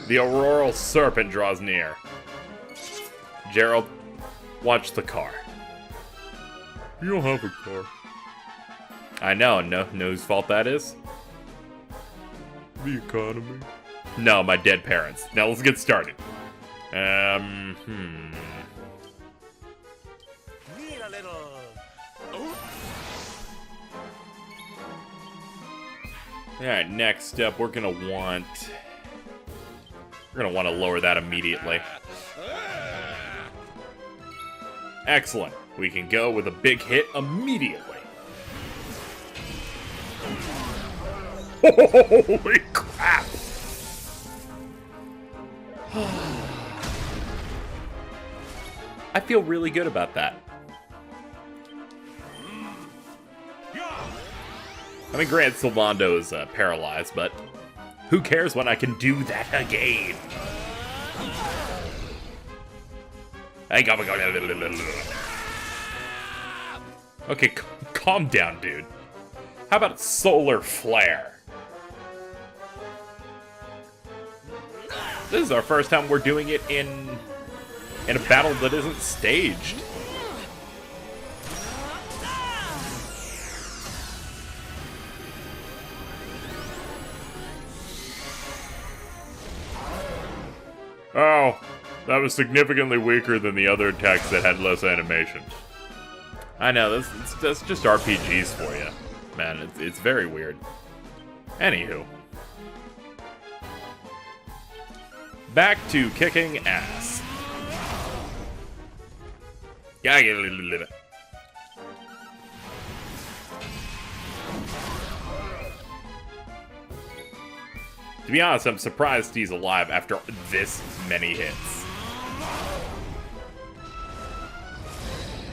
The auroral serpent draws near. Gerald, watch the car. You don't have a car. I know, no, whose fault that is? The economy. No, my dead parents. Now let's get started. Need a little. Alright, next up, we're gonna want to lower that immediately. Excellent. We can go with a big hit immediately. Holy crap! I feel really good about that. I mean, granted, Sylvando is paralyzed, but who cares when I can do that again? Okay, calm down, dude. How about solar flare? This is our first time we're doing it in a battle that isn't staged. Oh, that was significantly weaker than the other attacks that had less animation. I know, that's just RPGs for you. Man, it's very weird. Anywho. Back to kicking ass. Yeah, get a little bit. To be honest, I'm surprised he's alive after this many hits.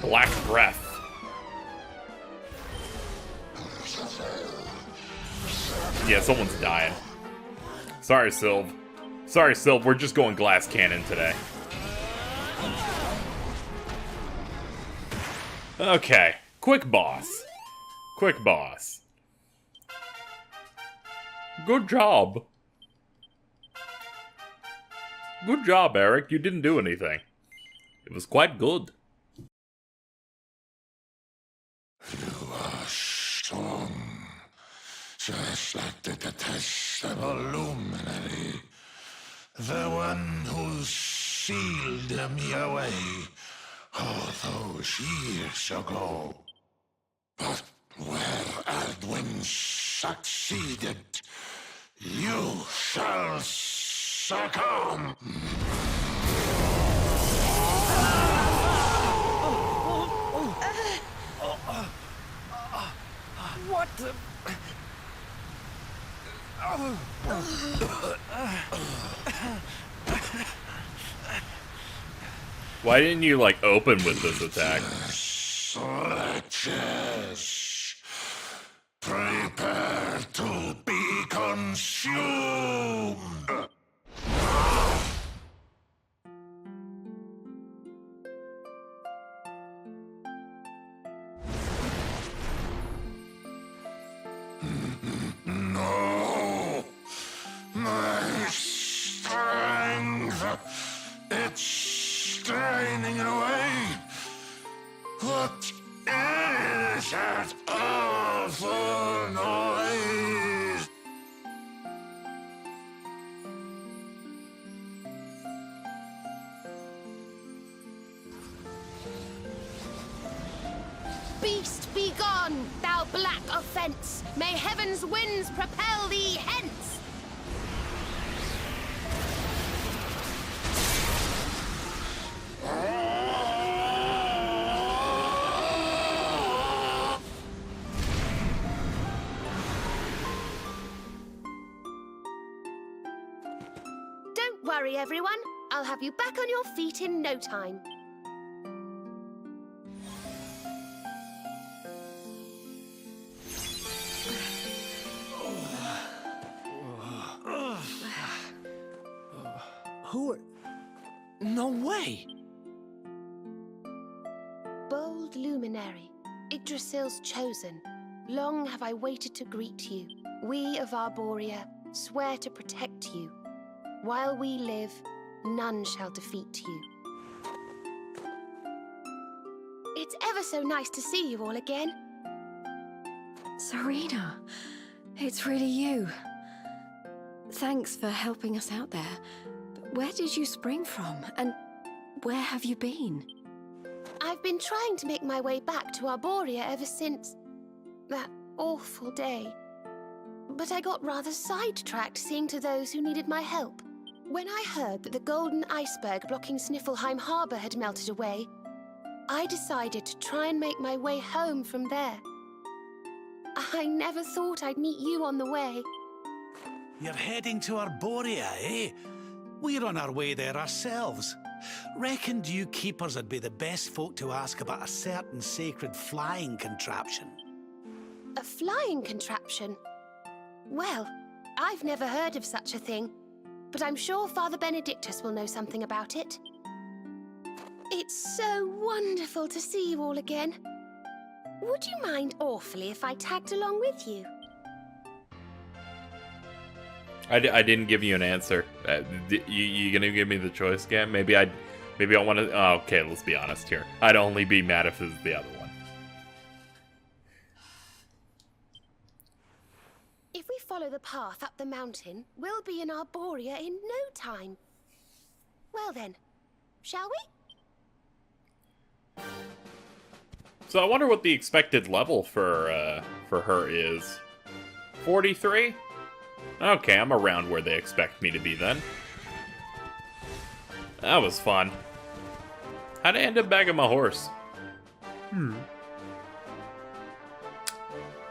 Black Breath. Yeah, someone's dying. Sorry, Sylv. Sorry, Sylv, we're just going glass cannon today. Okay, quick boss. Quick boss. Good job. Good job, Eric. You didn't do anything. It was quite good. You are strong, just like the detestable luminary. The one who sealed me away all those years ago. But where Aldwin succeeded, you shall succumb. What the... Why didn't you, like, open with this attack? Sledges, prepare to be consumed. No, my strength, it's straining away. What is that awful noise? Beast, be gone, thou black offence! May heaven's winds propel thee hence! Don't worry, everyone. I'll have you back on your feet in no time. Who are... No way! Bold luminary, Yggdrasil's chosen. Long have I waited to greet you. We of Arboria swear to protect you. While we live, none shall defeat you. It's ever so nice to see you all again. Serena, it's really you. Thanks for helping us out there. But where did you spring from, and where have you been? I've been trying to make my way back to Arboria ever since that awful day. But I got rather sidetracked seeing to those who needed my help. When I heard that the golden iceberg blocking Sniffelheim Harbor had melted away, I decided to try and make my way home from there. I never thought I'd meet you on the way. You're heading to Arboria, eh? We're on our way there ourselves. Reckoned you keepers would be the best folk to ask about a certain sacred flying contraption. A flying contraption? Well, I've never heard of such a thing, but I'm sure Father Benedictus will know something about it. It's so wonderful to see you all again. Would you mind awfully if I tagged along with you? I didn't give you an answer. You gonna give me the choice again? Maybe I want to. Oh, okay, let's be honest here. I'd only be mad if this is the other one. If we follow the path up the mountain, we'll be in Arboria in no time. Well then, shall we? So I wonder what the expected level for her is. 43? Okay, I'm around where they expect me to be then. That was fun. How'd I end up back on my horse?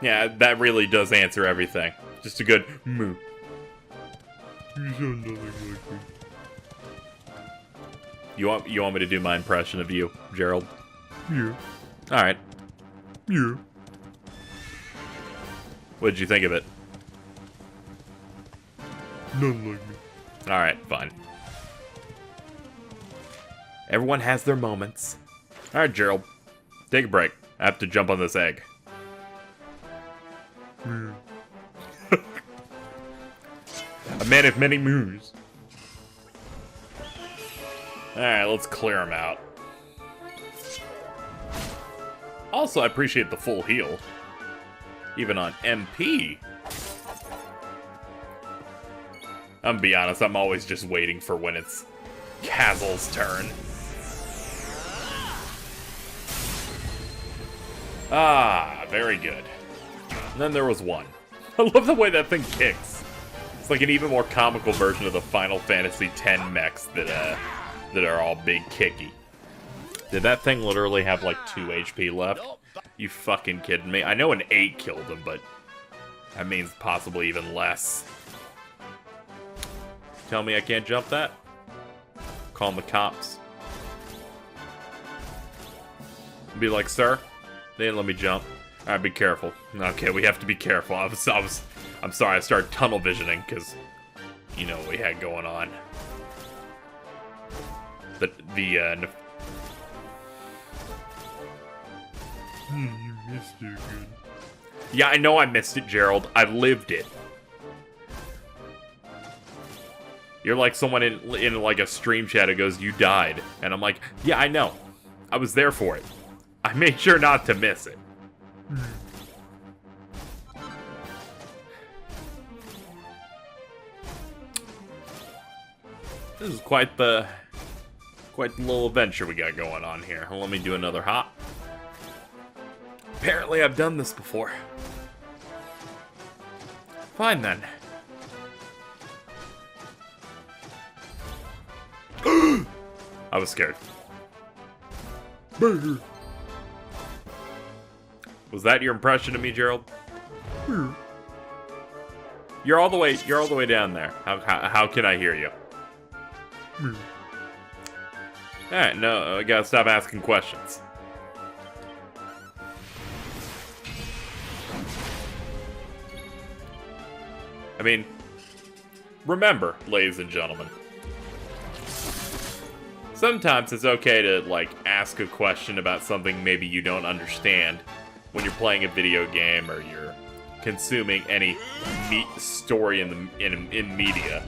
Yeah, that really does answer everything. Just a good moo. You sound nothing like me. You want me to do my impression of you, Gerald? Yeah. Alright. Yeah. What did you think of it? Nothing like me. Alright, fine. Everyone has their moments. Alright, Gerald. Take a break. I have to jump on this egg. A man of many moons. Alright, let's clear him out. Also, I appreciate the full heal. Even on MP. I'm gonna be honest, I'm always just waiting for when it's Kazel's turn. Ah, very good. And then there was one. I love the way that thing kicks. It's like an even more comical version of the Final Fantasy X mechs that are all big kicky. Did that thing literally have like 2 HP left? You fucking kidding me? I know an 8 killed him, but that means possibly even less. Tell me I can't jump that? Call the cops. Be like, sir, they didn't let me jump. Alright, be careful. Okay, we have to be careful. I'm sorry, I started tunnel visioning, because you know what we had going on. You missed it again. Yeah, I know I missed it, Gerald. I lived it. You're like someone in like a stream chat who goes, you died. And I'm like, yeah, I know. I was there for it. I made sure not to miss it. This is quite the little adventure we got going on here. Let me do another hop. Apparently I've done this before. Fine then. I was scared. Was that your impression of me, Gerald? You're all the way down there. How can I hear you? Alright, no, I gotta stop asking questions. I mean, remember, ladies and gentlemen, sometimes it's okay to, like, ask a question about something maybe you don't understand when you're playing a video game or you're consuming any story in media.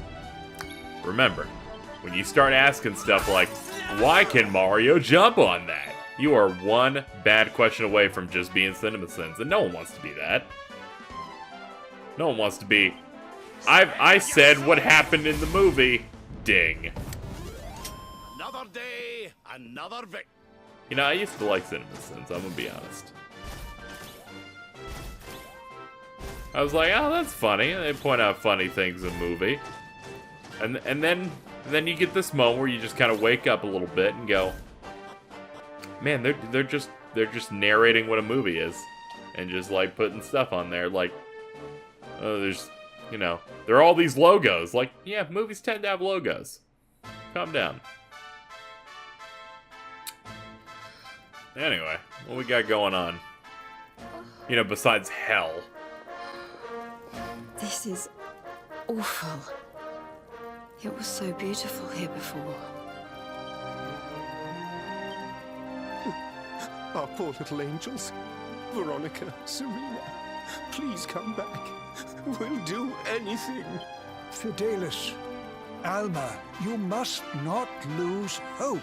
Remember, when you start asking stuff like, why can Mario jump on that? You are one bad question away from just being CinemaSins, and no one wants to be that. No one wants to be, I said what happened in the movie. Ding. Another day, another victory. You know, I used to like CinemaSins, I'm gonna be honest. I was like, oh, that's funny. They point out funny things in the movie. And then you get this moment where you just kind of wake up a little bit and go, man, they're just narrating what a movie is, and just like putting stuff on there like, oh, there's, you know, there are all these logos. Like, yeah, movies tend to have logos. Calm down. Anyway, what we got going on? You know, besides hell. This is awful. It was so beautiful here before. Our poor little angels. Veronica, Serena, please come back. We'll do anything. Fidelis, Alma, you must not lose hope.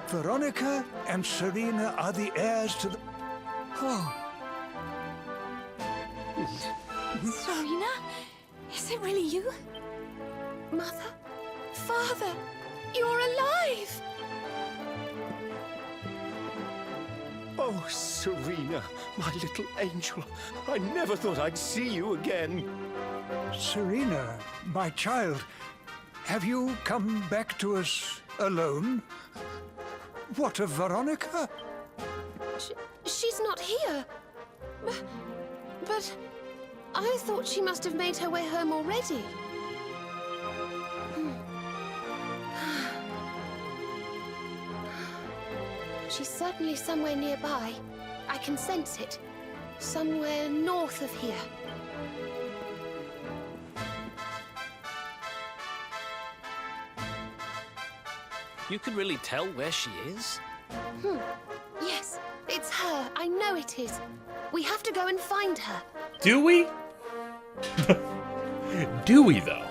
Veronica and Serena are the heirs to the... Oh, Serena? Is it really you? Mother? Father? You're alive! Oh, Serena, my little angel. I never thought I'd see you again. Serena, my child, have you come back to us alone? What of Veronica? She's not here. But I thought she must have made her way home already. She's certainly somewhere nearby. I can sense it. Somewhere north of here. You can really tell where she is? Yes, it's her. I know it is. We have to go and find her. Do we? Do we, though?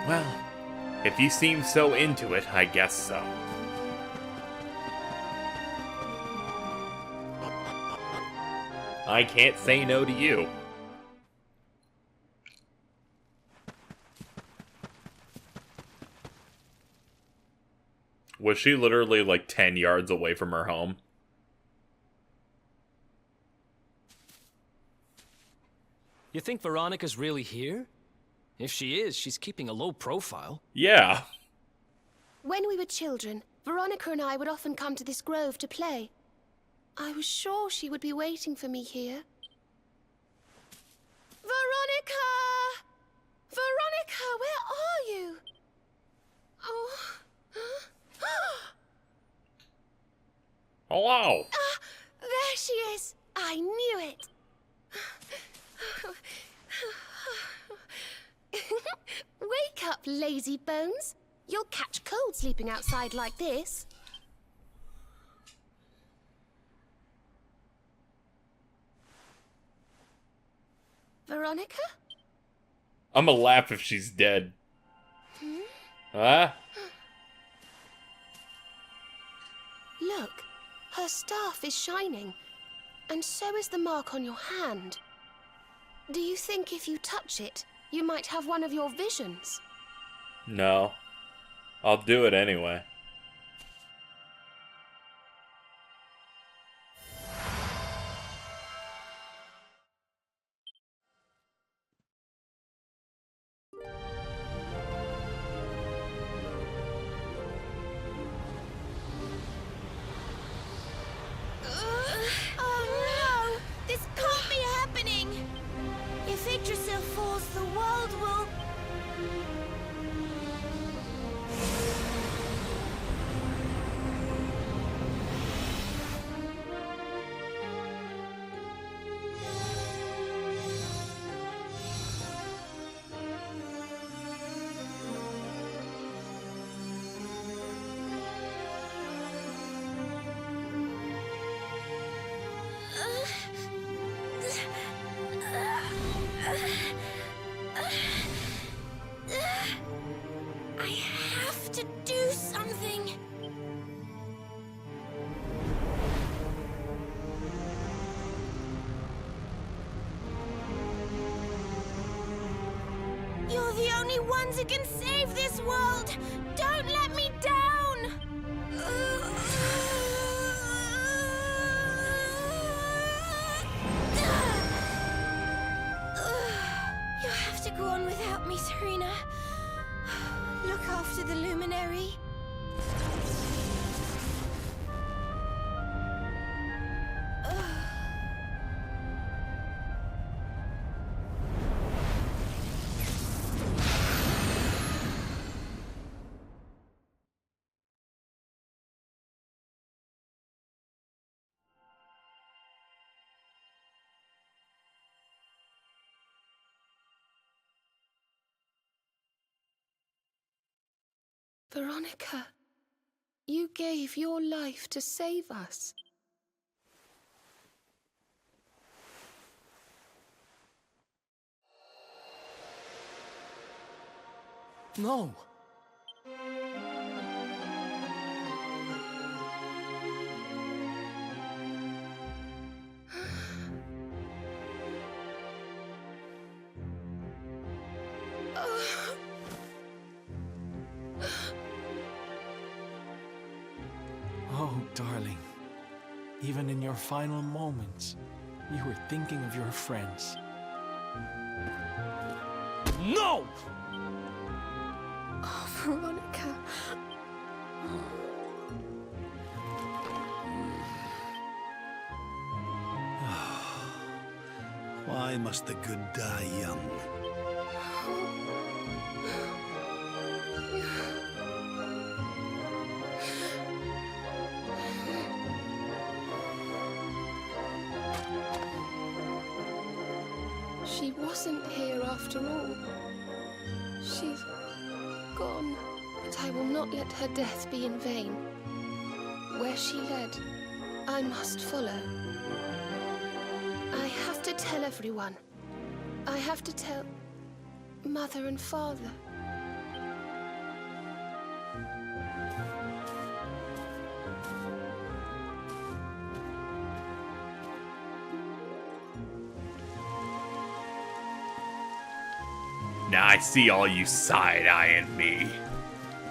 Well, if you seem so into it, I guess so. I can't say no to you. Was she literally like 10 yards away from her home? You think Veronica's really here? If she is, she's keeping a low profile. Yeah. When we were children, Veronica and I would often come to this grove to play. I was sure she would be waiting for me here. Veronica! Veronica, where are you? Oh. Hello. There she is. I knew it. Wake up, lazy bones. You'll catch cold sleeping outside like this. Veronica? I'm gonna laugh if she's dead. Huh? Look, her staff is shining, and so is the mark on your hand. Do you think if you touch it, you might have one of your visions? No. I'll do it anyway. Oh no! This can't be happening! If Yggdrasil falls, the world will... only ones who can save this world. Don't let me down. You have to go on without me, Serena. Look after the luminary. Veronica, you gave your life to save us. No. Oh, darling. Even in your final moments, you were thinking of your friends. No! Oh, Veronica. Why must the good die young? She wasn't here after all. She's gone. But I will not let her death be in vain. Where she led, I must follow. I have to tell everyone. I have to tell Mother and Father. Now I see all you side-eyeing me.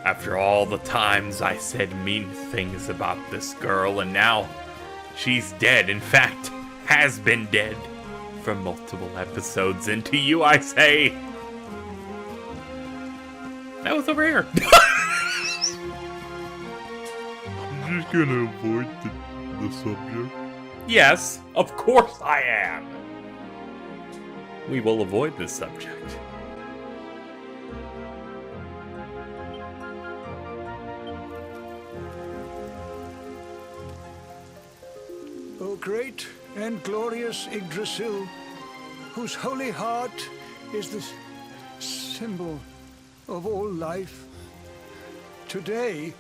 After all the times I said mean things about this girl, and now she's dead. In fact, has been dead for multiple episodes. And to you I say, that was over here. I'm just gonna avoid the subject. Yes, of course I am. We will avoid this subject. O great and glorious Yggdrasil, whose holy heart is the symbol of all life, today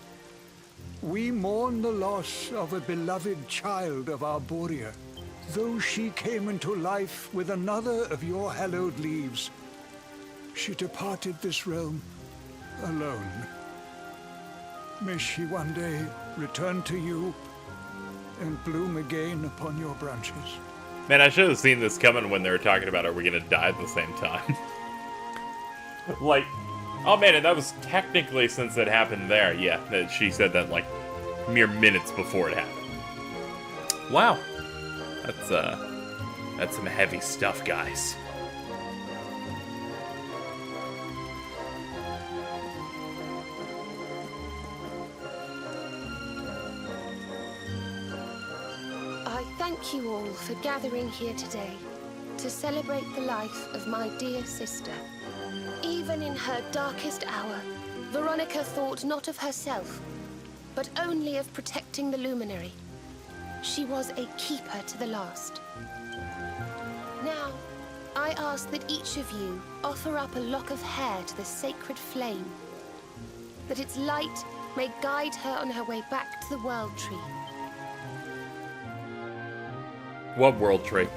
we mourn the loss of a beloved child of Arboria. Though she came into life with another of your hallowed leaves, she departed this realm alone. May she one day return to you and bloom again upon your branches. Man, I should have seen this coming when they were talking about are we gonna die at the same time. Like, oh man, and that was technically, since it happened there, yeah, that she said that like mere minutes before it happened. Wow. That's some heavy stuff, guys. I thank you all for gathering here today to celebrate the life of my dear sister. Even in her darkest hour, Veronica thought not of herself, but only of protecting the luminary. She was a keeper to the last. Now, I ask that each of you offer up a lock of hair to the sacred flame, that its light may guide her on her way back to the World Tree. What World Tree?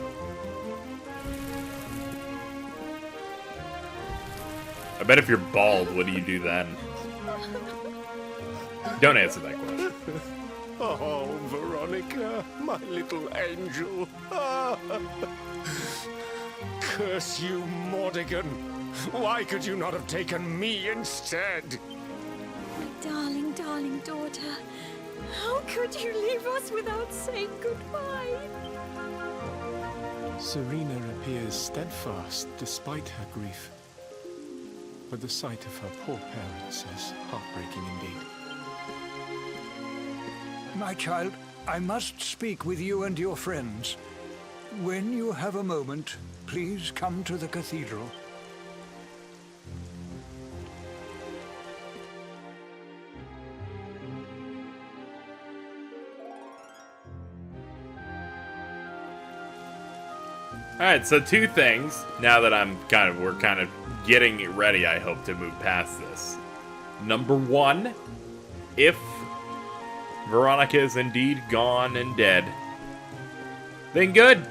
I bet if you're bald, what do you do then? Don't answer that question. Oh, Veronica, my little angel. Curse you, Mordigan. Why could you not have taken me instead? My darling, darling daughter. How could you leave us without saying goodbye? Serena appears steadfast despite her grief. But the sight of her poor parents is heartbreaking indeed. My child, I must speak with you and your friends. When you have a moment, please come to the cathedral. Alright, so two things. Now that we're kind of getting it ready, I hope, to move past this. Number one, if Veronica is indeed gone and dead, then good.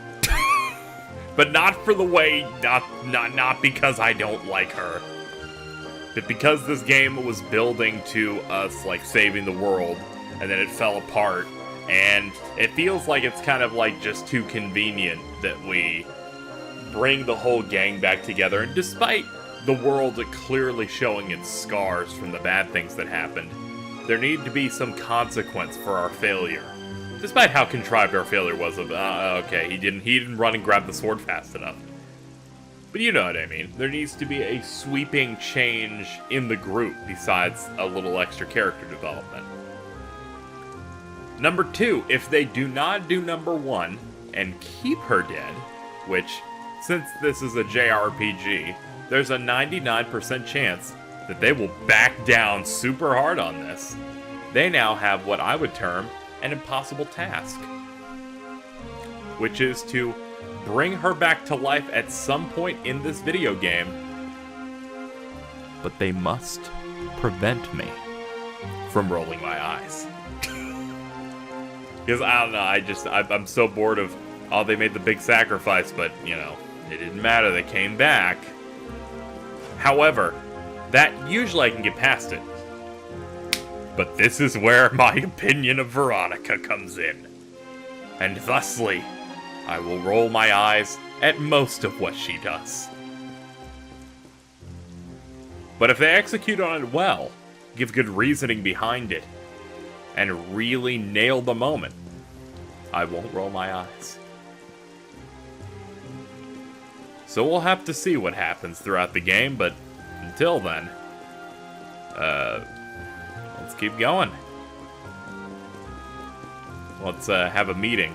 But not for the way, not because I don't like her. But because this game was building to us, like, saving the world, and then it fell apart. And it feels like it's kind of like just too convenient that we bring the whole gang back together. And despite the world clearly showing its scars from the bad things that happened, there needed to be some consequence for our failure. Despite how contrived our failure was of, okay, he didn't run and grab the sword fast enough. But you know what I mean. There needs to be a sweeping change in the group besides a little extra character development. Number two, if they do not do number one and keep her dead, which, since this is a JRPG, there's a 99% chance that they will back down super hard on this. They now have what I would term an impossible task, which is to bring her back to life at some point in this video game. But they must prevent me from rolling my eyes. Because, I don't know, I'm so bored of, oh, they made the big sacrifice, but, you know, it didn't matter, they came back. However, that usually I can get past it. But this is where my opinion of Veronica comes in. And thusly, I will roll my eyes at most of what she does. But if they execute on it well, give good reasoning behind it, and really nail the moment, I won't roll my eyes. So we'll have to see what happens throughout the game, but until then, let's keep going. Let's have a meeting.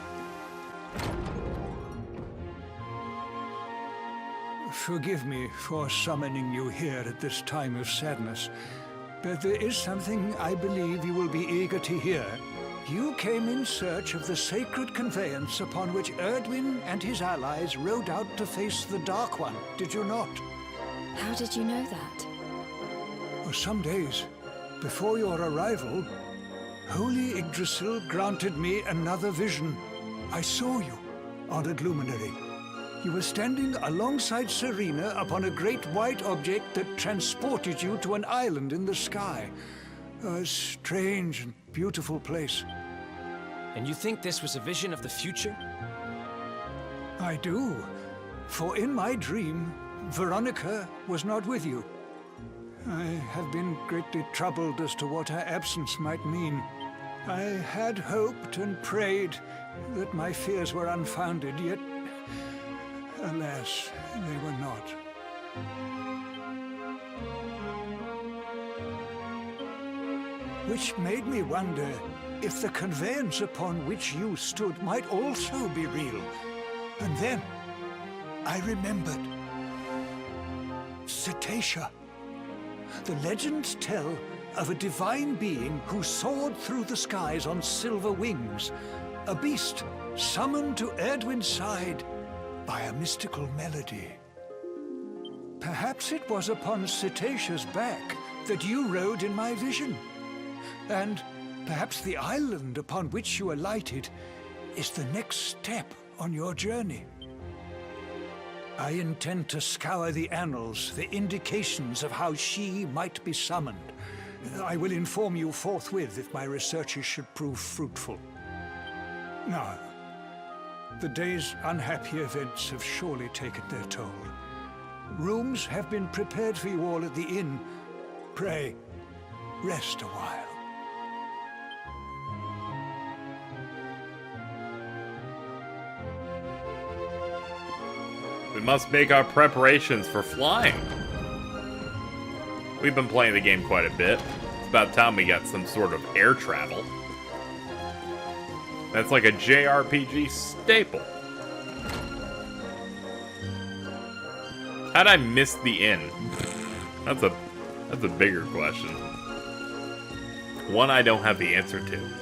Forgive me for summoning you here at this time of sadness, but there is something I believe you will be eager to hear. You came in search of the sacred conveyance upon which Erdwin and his allies rode out to face the Dark One, did you not? How did you know that? For some days before your arrival, Holy Yggdrasil granted me another vision. I saw you, honored luminary. You were standing alongside Serena upon a great white object that transported you to an island in the sky. A strange and beautiful place. And you think this was a vision of the future? I do. For in my dream, Veronica was not with you. I have been greatly troubled as to what her absence might mean. I had hoped and prayed that my fears were unfounded, yet, alas, they were not. Which made me wonder if the conveyance upon which you stood might also be real. And then I remembered. Cetacea. The legends tell of a divine being who soared through the skies on silver wings, a beast summoned to Erdwin's side by a mystical melody. Perhaps it was upon Cetacea's back that you rode in my vision. And perhaps the island upon which you alighted is the next step on your journey. I intend to scour the annals for indications of how she might be summoned. I will inform you forthwith if my researches should prove fruitful. Now, the day's unhappy events have surely taken their toll. Rooms have been prepared for you all at the inn. Pray, rest a while. We must make our preparations for flying. We've been playing the game quite a bit. It's about time we got some sort of air travel. That's like a JRPG staple. How'd I miss the inn? That's a bigger question. One I don't have the answer to.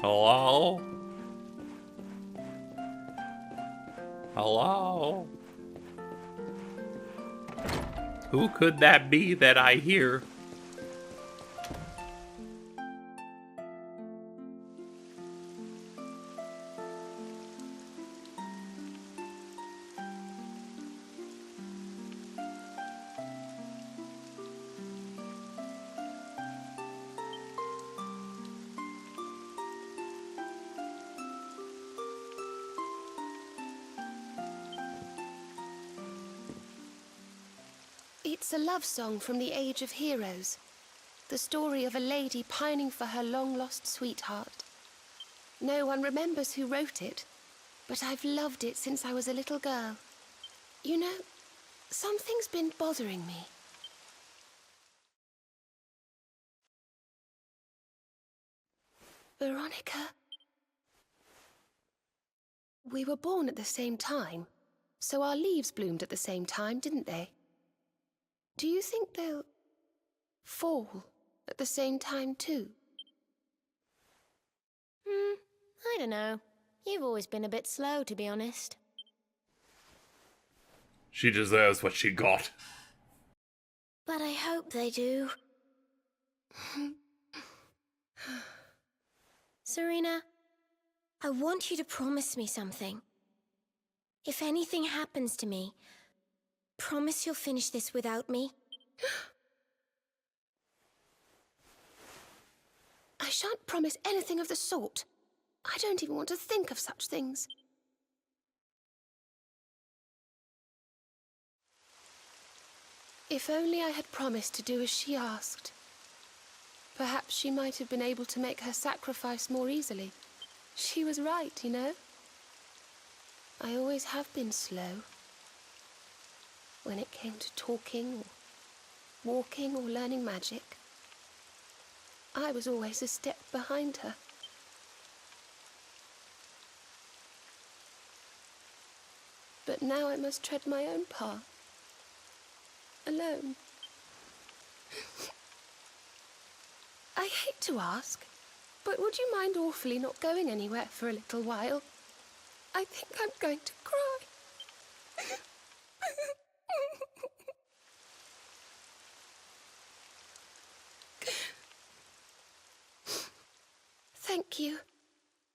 Hello? Hello? Who could that be that I hear? It's a love song from the Age of Heroes. The story of a lady pining for her long-lost sweetheart. No one remembers who wrote it, but I've loved it since I was a little girl. You know, something's been bothering me. Veronica. We were born at the same time, so our leaves bloomed at the same time, didn't they? Do you think they'll fall at the same time too? I don't know. You've always been a bit slow, to be honest. She deserves what she got. But I hope they do. Serena, I want you to promise me something. If anything happens to me, promise you'll finish this without me. I shan't promise anything of the sort. I don't even want to think of such things. If only I had promised to do as she asked. Perhaps she might have been able to make her sacrifice more easily. She was right, you know. I always have been slow. When it came to talking, or walking, or learning magic, I was always a step behind her. But now I must tread my own path. Alone. I hate to ask, but would you mind awfully not going anywhere for a little while? I think I'm going to cry. Thank you.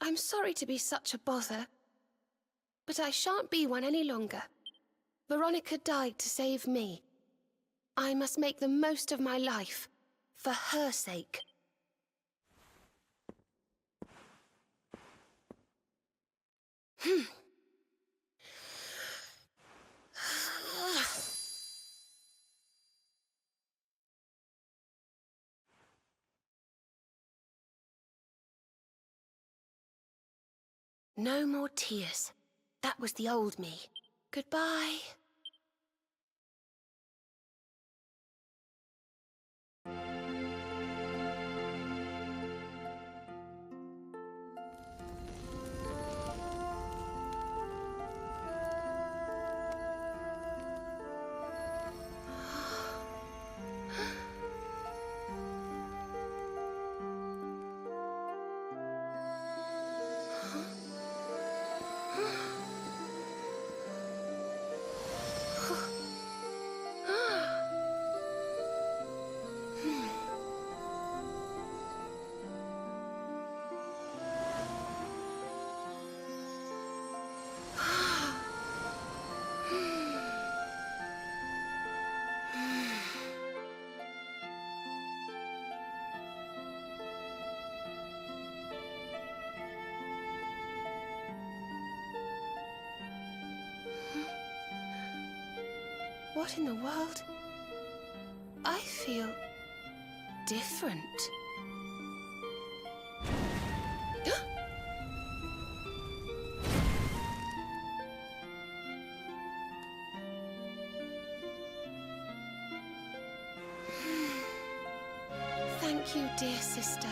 I'm sorry to be such a bother, but I shan't be one any longer. Veronica died to save me. I must make the most of my life, for her sake. No more tears. That was the old me. Goodbye. What in the world? I feel different. Thank you, dear sister.